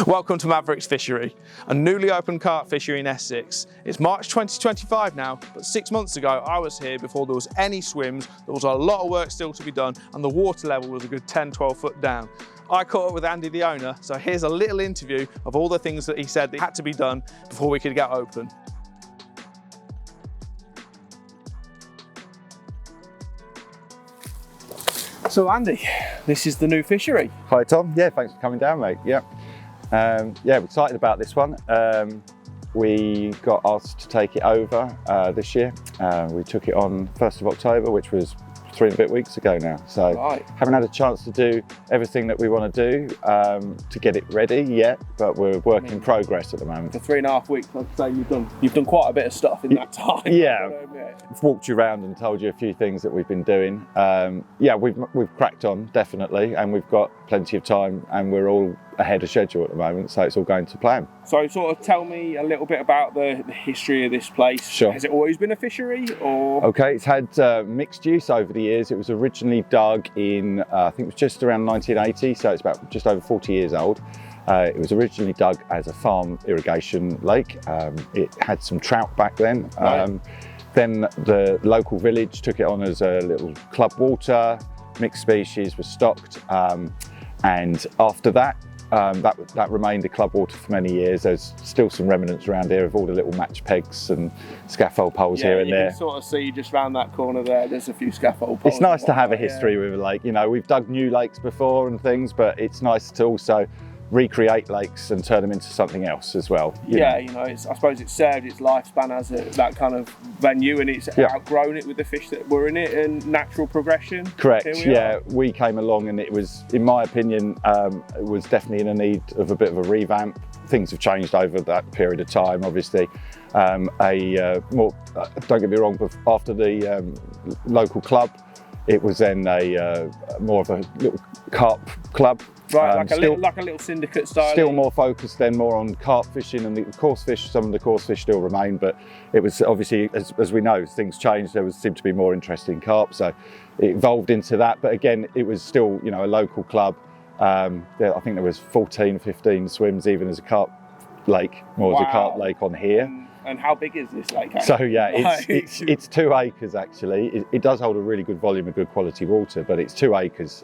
Welcome to Mavericks Fishery, a newly opened carp fishery in Essex. It's March 2025 now, but 6 months ago I was here before there was any swims. There was a lot of work still to be done and the water level was a good 10-12 foot down. I caught up with Andy, the owner, so here's a little interview of all the things that he said that had to be done before we could get open. So Andy, this is the new fishery. Hi Tom, yeah, thanks for coming down, mate. Yeah, we're excited about this one. We got asked to take it over this year. We took it on 1st of October, which was 3 and a bit weeks ago now. So haven't had a chance to do everything that we want to do to get it ready yet, but we're work in progress at the moment. For 3.5 weeks, I'd say you've done quite a bit of stuff in that time. Yeah, I've walked you around and told you a few things that we've been doing. Yeah, we've cracked on, definitely, and we've got plenty of time and we're all ahead of schedule at the moment, so it's all going to plan. So sort of tell me a little bit about the history of this place. Sure. Has it always been a fishery, or? Okay, it's had mixed use over the years. It was originally dug in, I think it was just around 1980, so it's about just over 40 years old. It was originally dug as a farm irrigation lake. It had some trout back then. Then the local village took it on as a little club water, mixed species was stocked. And after that, that remained a club water for many years. There's still some remnants around here of all the little match pegs and scaffold poles here and there. You can sort of see just round that corner there's a few scaffold poles. It's nice to have a history with a lake. You know, we've dug new lakes before and things, but it's nice to also recreate lakes and turn them into something else as well. You know, I suppose it's served its lifespan as that kind of venue, and it's outgrown it with the fish that were in it and natural progression. Correct, we came along and it was, in my opinion, it was definitely in a need of a bit of a revamp. Things have changed over that period of time, obviously. Don't get me wrong, but after the local club, it was then more of a little carp club. Right, like a little syndicate style. Still more focused then, more on carp fishing and the coarse fish. Some of the coarse fish still remain, but it was obviously, as we know, things changed. There seemed to be more interest in carp, so it evolved into that. But again, it was still, you know, a local club. I think there was 14, 15 swims, even as a carp lake, more as a carp lake on here. And how big is this lake? So yeah, it's 2 acres actually. It does hold a really good volume of good quality water, but it's 2 acres.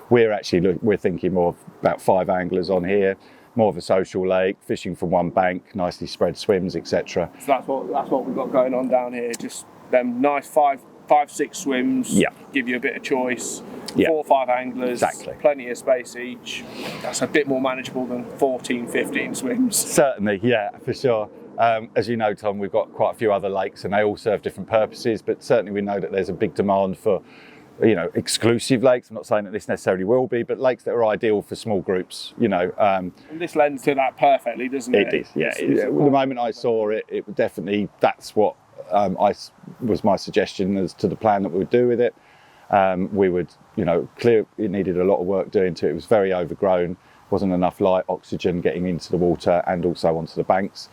We're thinking more about 5 anglers on here, more of a social lake, fishing from one bank, nicely spread swims, etc. So that's what we've got going on down here. Just them nice 5-6 swims. Yeah. Give you a bit of choice. 4 or 5 anglers. Exactly. Plenty of space each. That's a bit more manageable than 14, 15 swims. Certainly, yeah, for sure. As you know, Tom, we've got quite a few other lakes and they all serve different purposes, but certainly we know that there's a big demand for, you know, exclusive lakes. I'm not saying that this necessarily will be, but lakes that are ideal for small groups, you know. And this lends to that perfectly, doesn't it? It is, yeah. The moment I saw it, it definitely, that's what was my suggestion as to the plan that we would do with it. We would, you know, it needed a lot of work doing to it. It was very overgrown, wasn't enough light, oxygen getting into the water and also onto the banks.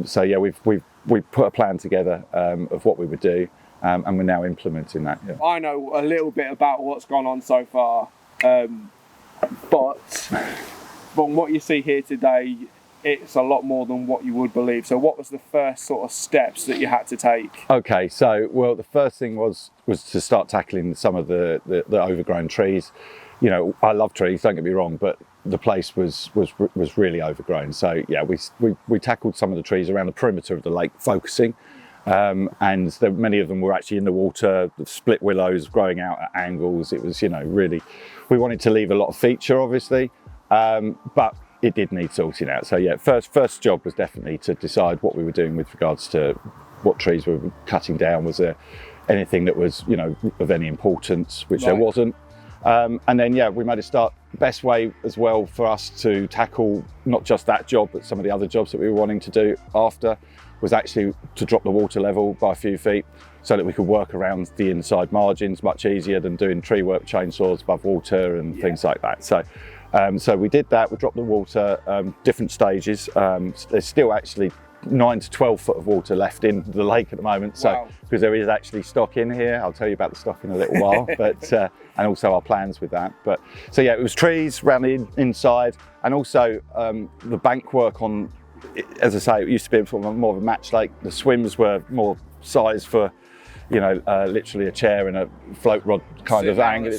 So yeah, we've put a plan together of what we would do, and we're now implementing that. Yeah. I know a little bit about what's gone on so far, but from what you see here today, it's a lot more than what you would believe. So what was the first sort of steps that you had to take? Okay, so well, the first thing was to start tackling some of the overgrown trees. You know, I love trees, don't get me wrong, but the place was really overgrown. So yeah, we tackled some of the trees around the perimeter of the lake, focusing, and many of them were actually in the water. The split willows growing out at angles. It was, you know, really, we wanted to leave a lot of feature, obviously, but it did need sorting out. So yeah, first job was definitely to decide what we were doing with regards to what trees we were cutting down. Was there anything that was, you know, of any importance, which there wasn't. And then, yeah, we made a start. Best way as well for us to tackle not just that job, but some of the other jobs that we were wanting to do after was actually to drop the water level by a few feet so that we could work around the inside margins much easier than doing tree work chainsaws above water and things like that. So we did that. We dropped the water, different stages. There's still actually 9 to 12 foot of water left in the lake at the moment. So, Wow. because there is actually stock in here. I'll tell you about the stock in a little while, but and also our plans with that. But so yeah, it was trees around the inside, and also the bank work on, as I say, it used to be sort of more of a match lake. The swims were more size for, you know, literally a chair and a float rod kind of angle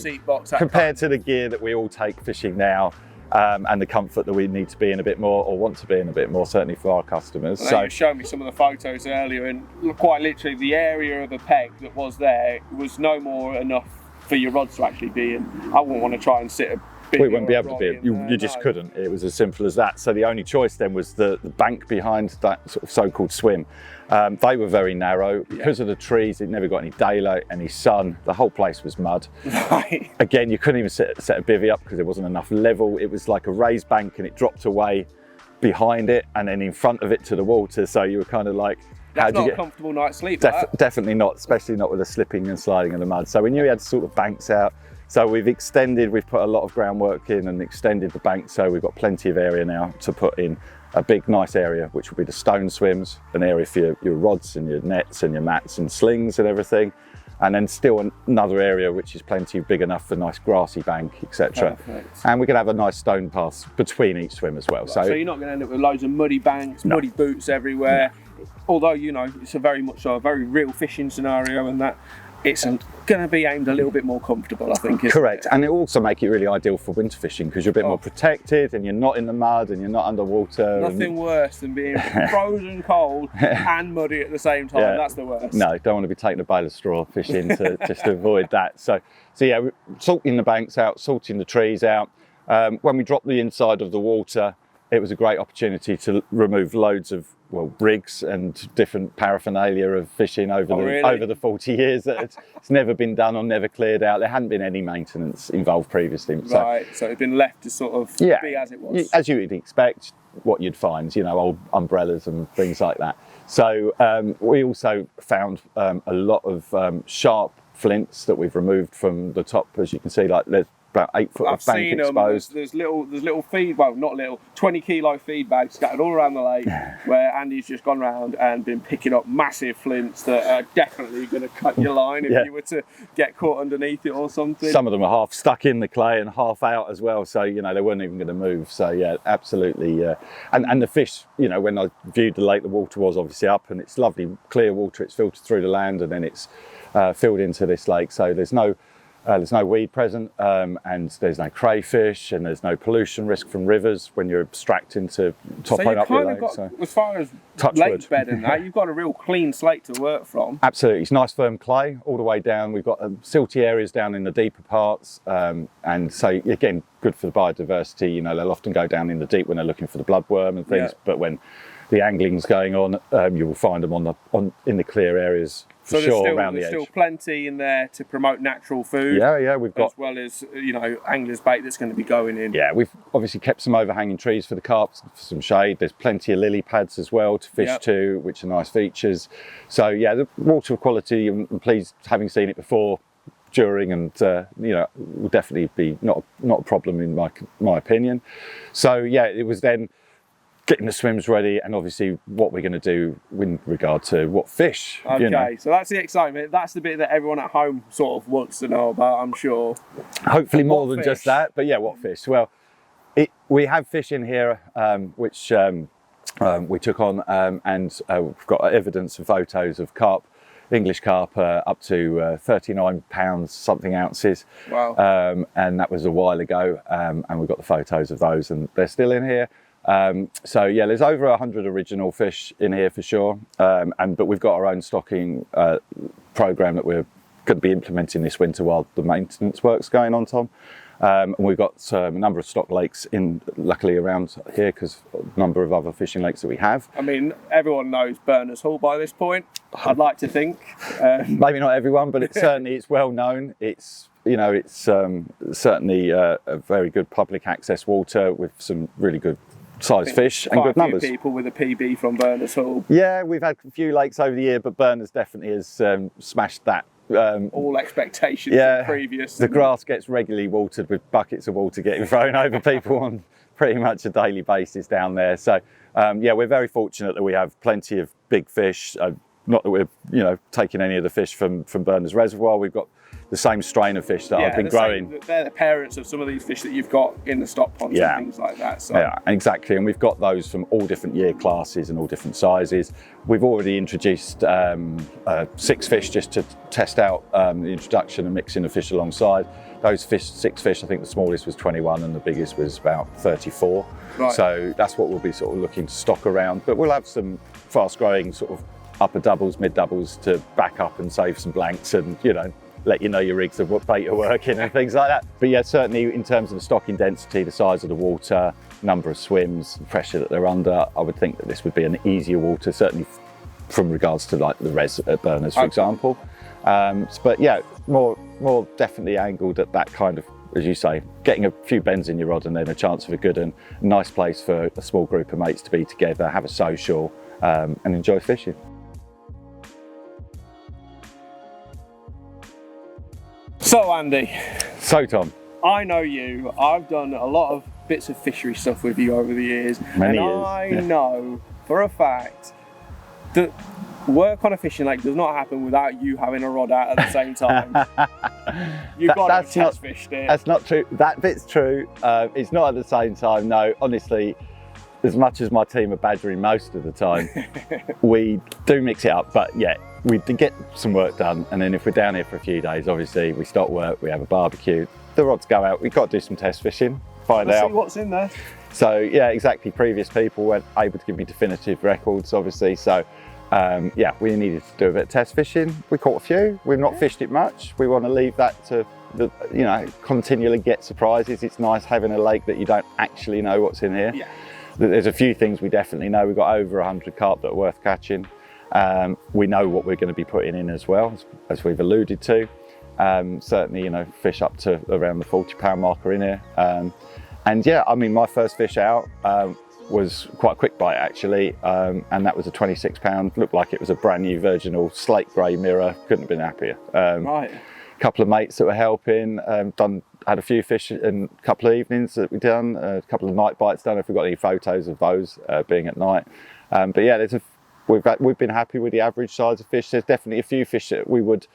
compared to the gear that we all take fishing now. And the comfort that we need to be in a bit more, or want to be in a bit more, certainly for our customers. So you showed me some of the photos earlier, and quite literally the area of the peg that was there was no more enough for your rods to actually be in. I wouldn't want to try and sit a bit. We wouldn't be able to be in. You just couldn't. It was as simple as that. So the only choice then was the bank behind that sort of so-called swim. They were very narrow because of the trees. It never got any daylight, any sun. The whole place was mud. Right. Again, you couldn't even set a bivvy up because there wasn't enough level. It was like a raised bank, and it dropped away behind it and then in front of it to the water. So you were kind of like, that's not a comfortable night's sleep. Definitely not, especially not with the slipping and sliding in the mud. So we knew we had sort of banks out. So we've put a lot of groundwork in and extended the bank. So we've got plenty of area now to put in a big, nice area, which will be the stone swims, an area for your rods and your nets and your mats and slings and everything. And then still another area which is plenty big enough for a nice grassy bank, etc. And we can have a nice stone path between each swim as well. Right. So you're not going to end up with loads of muddy banks, muddy boots everywhere. No. Although, you know, it's a very real fishing scenario, and that it's going to be aimed a little bit more comfortable, I think. Correct. And it also make it really ideal for winter fishing because you're a bit more protected and you're not in the mud and you're not underwater. Nothing worse than being frozen cold and muddy at the same time. That's the worst. No, don't want to be taking a bale of straw fishing to just to avoid that. So yeah, we're salting the banks out, salting the trees out. When we dropped the inside of the water, it was a great opportunity to remove loads of rigs and different paraphernalia of fishing over the 40 years. It's never been done or never cleared out. There hadn't been any maintenance involved previously. Right, so it's been left to sort of be as it was. As you would expect, what you'd find, you know, old umbrellas and things like that. So we also found a lot of sharp flints that we've removed from the top, as you can see, like there's about 8 foot of bank exposed. There's little feed, well, not little, 20 kilo feed bags scattered all around the lake where Andy's just gone round and been picking up massive flints that are definitely going to cut your line if you were to get caught underneath it or something. Some of them are half stuck in the clay and half out as well, so you know they weren't even going to move. So yeah, absolutely. And the fish, you know, when I viewed the lake, the water was obviously up, and it's lovely clear water. It's filtered through the land and then it's filled into this lake. So there's no weed present, and there's no crayfish, and there's no pollution risk from rivers when you're abstracting to topping up your lake. So as far as lake bed and that, you've got a real clean slate to work from. Absolutely, it's nice firm clay all the way down. We've got silty areas down in the deeper parts, and so again, good for the biodiversity. You know, they'll often go down in the deep when they're looking for the bloodworm and things, but when the angling's going on, you will find them in the clear areas. So there's still plenty in there to promote natural food. Yeah, we've got, as well as, you know, angler's bait that's going to be going in. Yeah, we've obviously kept some overhanging trees for the carp, for some shade. There's plenty of lily pads as well to fish to, which are nice features. So yeah, the water quality, I'm pleased, having seen it before, during, and you know, will definitely be not a problem in my opinion. So yeah, it was then getting the swims ready, and obviously what we're going to do in regard to what fish. Okay, you know. So that's the excitement. That's the bit that everyone at home sort of wants to know about, I'm sure. Hopefully more than just that, but yeah, what fish? Well, we have fish in here which we took on, and we've got evidence and photos of carp, English carp, up to 39 pounds something ounces. Wow. And that was a while ago, and we've got the photos of those, and they're still in here. So yeah, there's over 100 original fish in here for sure, but we've got our own stocking program that we're going to be implementing this winter while the maintenance work's going on, Tom. And we've got a number of stock lakes luckily around here, because a number of other fishing lakes that we have. I mean, everyone knows Berners Hall by this point, I'd like to think. Maybe not everyone, but it's well known. It's, you know, it's certainly a very good public access water with some really good size fish and good numbers. People with a PB from Berners Hall. Yeah, we've had a few lakes over the year, but Berners definitely has smashed that all expectations previous. The grass gets regularly watered with buckets of water getting thrown over people on pretty much a daily basis down there. So yeah, we're very fortunate that we have plenty of big fish. Not that we're taking any of the fish from Berners Reservoir. We've got the same strain of fish that I've been growing. They're the parents of some of these fish that you've got in the stock ponds and things like that. So. Yeah, exactly. And we've got those from all different year classes and all different sizes. We've already introduced 6 fish just to test out the introduction and mixing the fish alongside. Those 6 fish, I think the smallest was 21 and the biggest was about 34. Right. So that's what we'll be sort of looking to stock around. But we'll have some fast growing sort of upper doubles, mid doubles to back up and save some blanks and, let you know your rigs of what bait are working and things like that. But yeah, certainly in terms of the stocking density, the size of the water, number of swims, the pressure that they're under, I would think that this would be an easier water, certainly from regards to like the res burners, for example. But yeah, more definitely angled at that kind of, as you say, getting a few bends in your rod and then a chance of a good and nice place for a small group of mates to be together, have a social and enjoy fishing. So Andy. So Tom. I know you. I've done a lot of bits of fishery stuff with you over the years. Many and years. I know for a fact that work on a fishing lake does not happen without you having a rod out at the same time. You've got to test fished it. That's not true. That bit's true. It's not at the same time. No, honestly, as much as my team are badgering most of the time, we do mix it up. But yeah, we do get some work done. And then if we're down here for a few days, obviously we stop work, we have a barbecue, the rods go out. We've got to do some test fishing, find out see what's in there. So yeah, exactly. Previous people weren't able to give me definitive records, obviously. So yeah, we needed to do a bit of test fishing. We caught a few. We've not fished it much. We want to leave that to continually get surprises. It's nice having a lake that you don't actually know what's in here. Yeah. There's a few things we definitely know. We've got over 100 carp that are worth catching. We know what we're going to be putting in as well, as we've alluded to. Certainly, fish up to around the 40-pound marker in here. And yeah, I mean, my first fish out was quite a quick bite actually, and that was a 26-pound. Looked like it was a brand new virginal slate grey mirror. Couldn't have been happier. Right. A couple of mates that were helping, had a few fish in a couple of evenings that we've done, a couple of night bites. Don't know if we've got any photos of those being at night. But yeah, we've been happy with the average size of fish. There's definitely a few fish that we would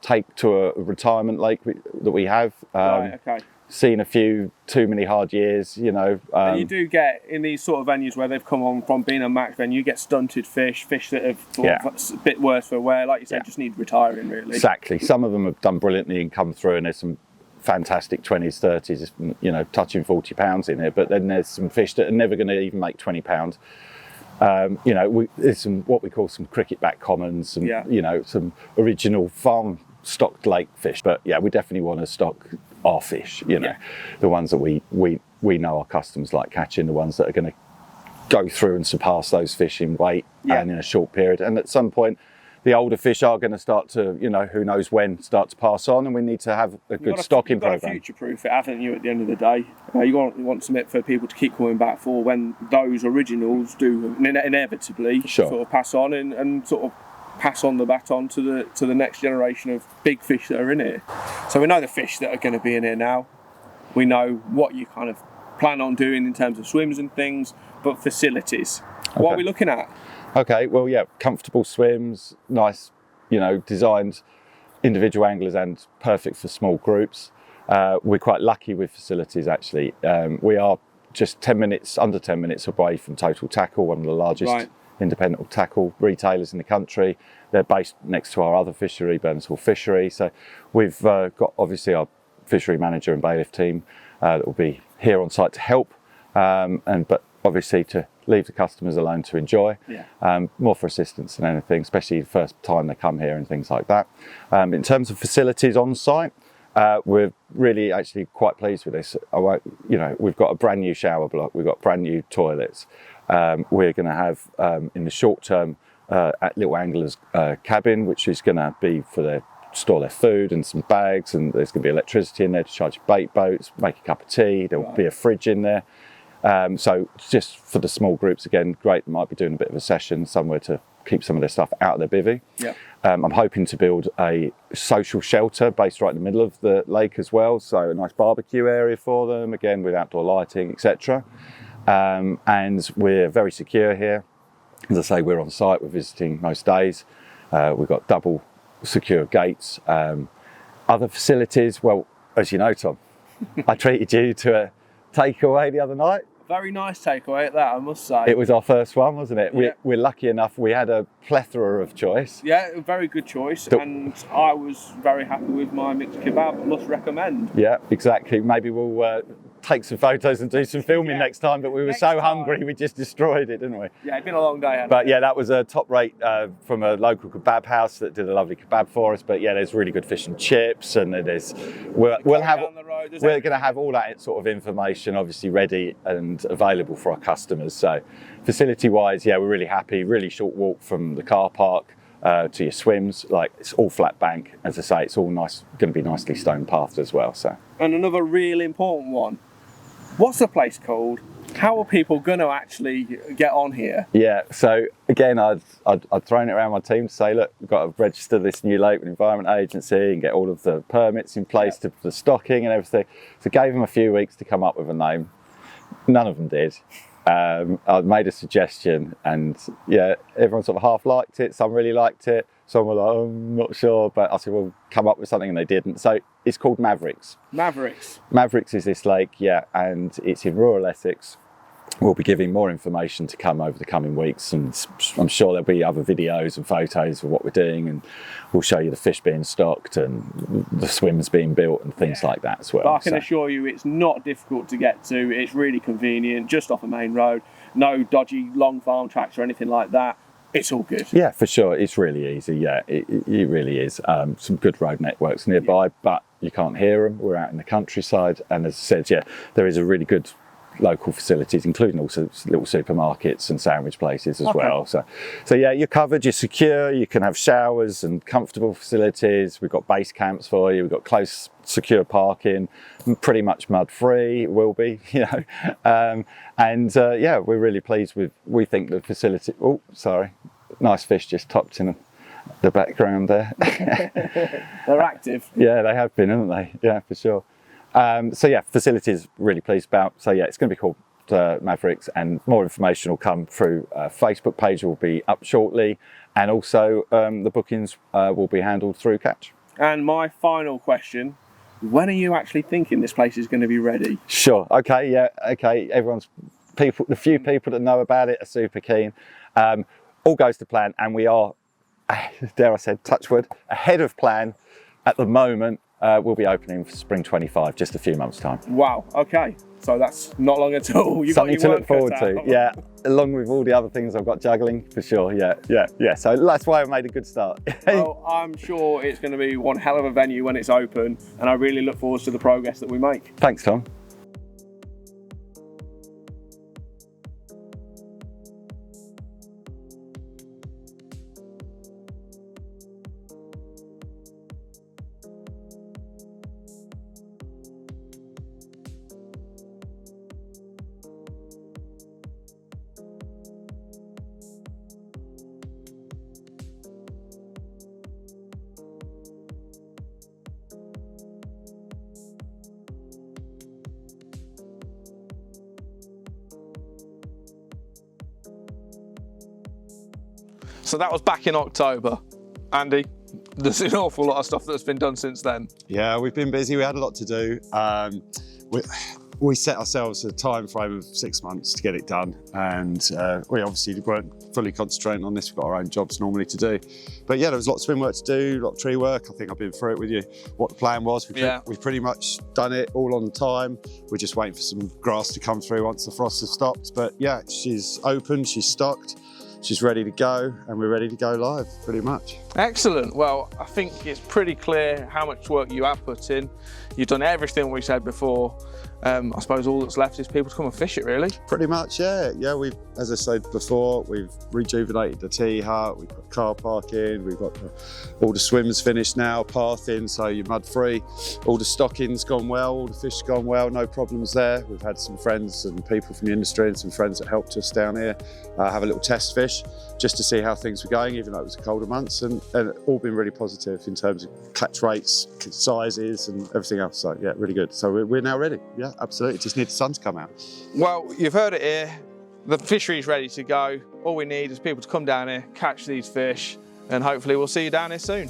take to a retirement lake that we have. Right, okay. Seen a few too many hard years, And you do get in these sort of venues where they've come on from being a max venue, you get stunted fish that have sort of a bit worse for wear, like you said, just need retiring really. Exactly. Some of them have done brilliantly and come through, and there's some fantastic 20s, 30s, touching 40 pounds in here. But then there's some fish that are never going to even make 20 pounds. There's some what we call some cricket-back commons, some some original farm stocked lake fish. But yeah, we definitely want to stock our fish, the ones that we know our customers like catching, the ones that are going to go through and surpass those fish in weight and in a short period. And at some point, the older fish are going to start to, who knows when, start to pass on, and we need to have a good stocking program. You've got to future-proof it, haven't you, at the end of the day? You want something for people to keep coming back for when those originals do inevitably sort of pass on and sort of pass on the baton to the next generation of big fish that are in here. So we know the fish that are going to be in here now. We know what you kind of plan on doing in terms of swims and things, but facilities. Okay. What are we looking at? Okay, well, yeah, comfortable swims, nice, designed individual anglers and perfect for small groups. We're quite lucky with facilities, actually. We are just under 10 minutes away from Total Tackle, one of the largest independent tackle retailers in the country. They're based next to our other fishery, Berners Fishery. So we've got obviously our fishery manager and bailiff team that will be here on site to help, but obviously to leave the customers alone to enjoy, more for assistance than anything, especially the first time they come here and things like that. In terms of facilities on site, we're really actually quite pleased with this. We've got a brand new shower block, we've got brand new toilets. We're going to have in the short term at Little Angler's cabin, which is going to be for store their food and some bags, and there's going to be electricity in there to charge bait boats, make a cup of tea. There'll be a fridge in there. So just for the small groups, again, great. Might be doing a bit of a session somewhere to keep some of their stuff out of their bivvy. Yeah. I'm hoping to build a social shelter based right in the middle of the lake as well, so a nice barbecue area for them, again with outdoor lighting, etc. And we're very secure here. As I say, we're on site, we're visiting most days. We've got double secure gates. Other facilities, well, as you know, Tom, I treated you to a takeaway the other night. Very nice takeaway at that, I must say. It was our first one, wasn't it? Yeah. We're lucky enough, we had a plethora of choice. Yeah, a very good choice, and I was very happy with my mixed kebab, must recommend. Yeah, exactly. Maybe we'll take some photos and do some filming next time, but we were so hungry we just destroyed it, didn't we? Yeah, it's been a long day. But yeah, that was a top rate from a local kebab house that did a lovely kebab for us. But yeah, there's really good fish and chips, and we're going to have all that sort of information obviously ready and available for our customers. So facility wise, yeah, we're really happy. Really short walk from the car park to your swims. Like, it's all flat bank. As I say, it's all nice, going to be nicely stone pathed as well. So, and another really important one. What's the place called? How are people going to actually get on here? Yeah, so again, I'd thrown it around my team to say, look, we've got to register this new lake with Environment Agency and get all of the permits in place to the stocking and everything. So gave them a few weeks to come up with a name. None of them did. I made a suggestion, and yeah, everyone sort of half liked it. Some really liked it. Some were like, oh, I'm not sure, but I said, well, come up with something, and they didn't. So it's called Mavericks. Mavericks. Mavericks is this lake, yeah, and it's in rural Essex. We'll be giving more information to come over the coming weeks, and I'm sure there'll be other videos and photos of what we're doing, and we'll show you the fish being stocked and the swims being built and things like that as well. But I can assure you it's not difficult to get to. It's really convenient, just off a main road. No dodgy long farm tracks or anything like that. It's all good. Yeah, for sure. It's really easy. Yeah, it really is. Some good road networks nearby, but you can't hear them. We're out in the countryside, and as I said, yeah, there is a really good local facilities, including also little supermarkets and sandwich places as well. So yeah, you're covered, you're secure, you can have showers and comfortable facilities. We've got base camps for you, we've got close, secure parking, pretty much mud free, will be, you know. Yeah, we're really pleased with, we think the facility, oh, sorry, nice fish just topped in the background there. They're active. Yeah, they have been, haven't they? Yeah, for sure. So yeah, facilities really pleased about. So yeah, it's going to be called Mavericks, and more information will come through. Facebook page will be up shortly, and also the bookings will be handled through Catch. And my final question, when are you actually thinking this place is going to be ready? Sure, okay, yeah, okay, the few people that know about it are super keen. All goes to plan, and we are, dare I say, touch wood, ahead of plan at the moment. We'll be opening for spring 25, just a few months' time. Wow, okay. So that's not long at all. You've something to look forward to, yeah. Along with all the other things I've got juggling, for sure, yeah. So that's why I've made a good start. Well, I'm sure it's going to be one hell of a venue when it's open, and I really look forward to the progress that we make. Thanks, Tom. So that was back in October. Andy, there's an awful lot of stuff that's been done since then. Yeah, we've been busy. We had a lot to do. We set ourselves a time frame of 6 months to get it done, and we obviously weren't fully concentrating on this. We've got our own jobs normally to do. But yeah, there was a lot of swim work to do, a lot of tree work. I think I've been through it with you, what the plan was. We've pretty much done it all on time. We're just waiting for some grass to come through once the frost has stopped. But yeah, she's open, she's stocked. She's ready to go, and we're ready to go live, pretty much. Excellent. Well, I think it's pretty clear how much work you have put in. You've done everything we said before, I suppose all that's left is people to come and fish it, really. Pretty much, yeah. Yeah, as I said before, we've rejuvenated the tee hut, we've got car park in, we've got all the swims finished now, path in, so you're mud free. All the stocking's gone well, all the fish gone well, no problems there. We've had some friends and people from the industry and some friends that helped us down here have a little test fish just to see how things were going, even though it was the colder months, and all been really positive in terms of catch rates, sizes and everything else. So yeah, really good. So we're now ready. Yeah, absolutely. Just need the sun to come out. Well, you've heard it here. The fishery is ready to go. All we need is people to come down here, catch these fish, and hopefully we'll see you down here soon.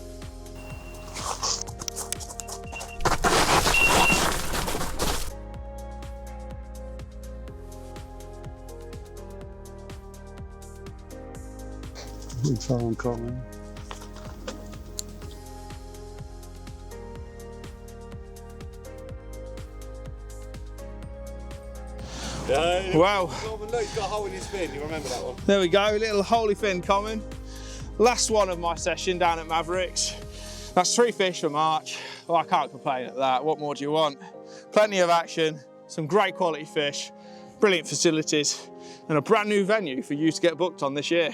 Phone calling. Wow. Look, he's got a hole in his fin. You remember that one? There we go, little holy fin common. Last one of my session down at Mavericks. That's 3 fish for March. Well, I can't complain at that. What more do you want? Plenty of action, some great quality fish, brilliant facilities, and a brand new venue for you to get booked on this year.